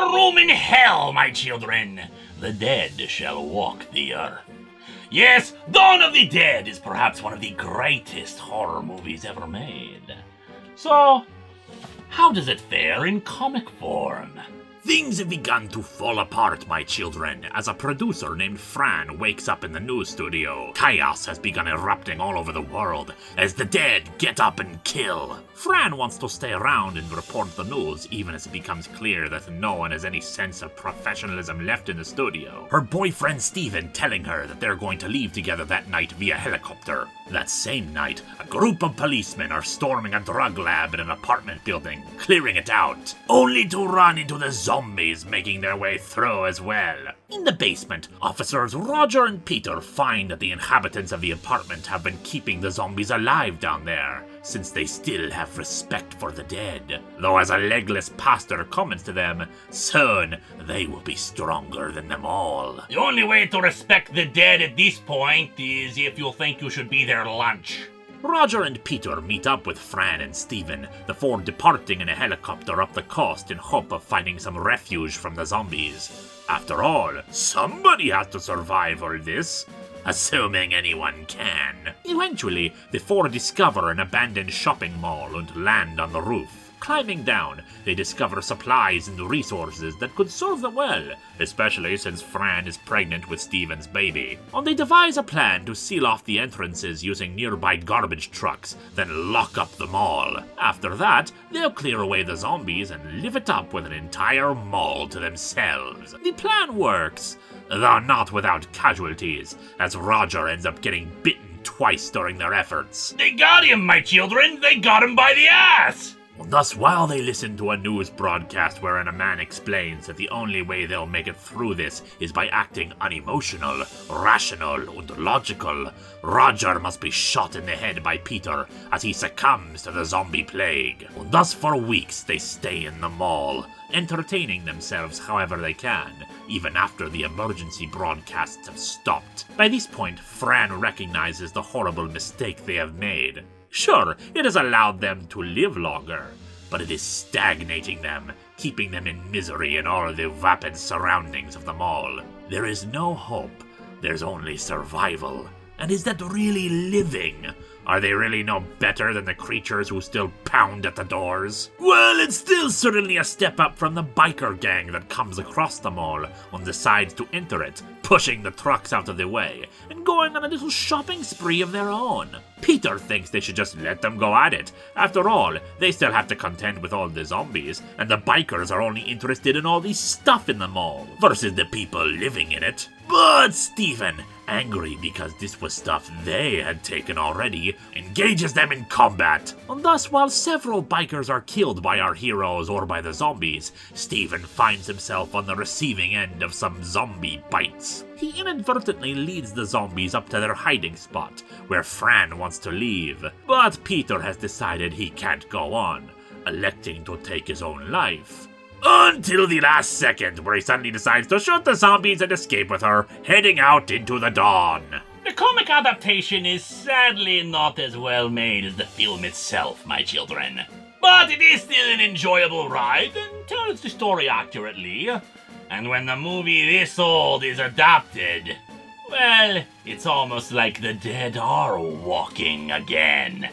more room in hell, my children. The dead shall walk the earth. Yes, Dawn of the Dead is perhaps one of the greatest horror movies ever made. So, how does it fare in comic form? Things have begun to fall apart, my children, as a producer named Fran wakes up in the news studio. Chaos has begun erupting all over the world as the dead get up and kill. Fran wants to stay around and report the news, even as it becomes clear that no one has any sense of professionalism left in the studio. Her boyfriend Steven telling her that they're going to leave together that night via helicopter. That same night, a group of policemen are storming a drug lab in an apartment building, clearing it out, only to run into the zombies making their way through as well. In the basement, officers Roger and Peter find that the inhabitants of the apartment have been keeping the zombies alive down there, since they still have respect for the dead. Though as a legless pastor comments to them, soon they will be stronger than them all. The only way to respect the dead at this point is if you think you should be their lunch. Roger and Peter meet up with Fran and Steven, the four departing in a helicopter up the coast in hope of finding some refuge from the zombies. After all, somebody has to survive all this, assuming anyone can. Eventually, the four discover an abandoned shopping mall and land on the roof. Climbing down, they discover supplies and resources that could serve them well, especially since Fran is pregnant with Steven's baby. And they devise a plan to seal off the entrances using nearby garbage trucks, then lock up the mall. After that, they'll clear away the zombies and live it up with an entire mall to themselves. The plan works, though not without casualties, as Roger ends up getting bitten twice during their efforts. They got him, my children! They got him by the ass! Thus, while they listen to a news broadcast wherein a man explains that the only way they'll make it through this is by acting unemotional, rational, and logical, Roger must be shot in the head by Peter as he succumbs to the zombie plague. Thus, for weeks, they stay in the mall, entertaining themselves however they can, even after the emergency broadcasts have stopped. By this point, Fran recognizes the horrible mistake they have made. Sure, it has allowed them to live longer, but it is stagnating them, keeping them in misery in all the vapid surroundings of the mall. There is no hope, there's only survival. And is that really living? Are they really no better than the creatures who still pound at the doors? Well, it's still certainly a step up from the biker gang that comes across the mall and decides to enter it, pushing the trucks out of the way, and going on a little shopping spree of their own. Peter thinks they should just let them go at it. After all, they still have to contend with all the zombies, and the bikers are only interested in all the stuff in the mall, versus the people living in it. But Steven, angry because this was stuff they had taken already, engages them in combat. And thus, while several bikers are killed by our heroes or by the zombies, Steven finds himself on the receiving end of some zombie bites. He inadvertently leads the zombies up to their hiding spot, where Fran wants to leave. But Peter has decided he can't go on, electing to take his own life. Until the last second, where he suddenly decides to shoot the zombies and escape with her, heading out into the dawn. The comic adaptation is sadly not as well made as the film itself, my children. But it is still an enjoyable ride and tells the story accurately. And when the movie this old is adapted, well, it's almost like the dead are walking again.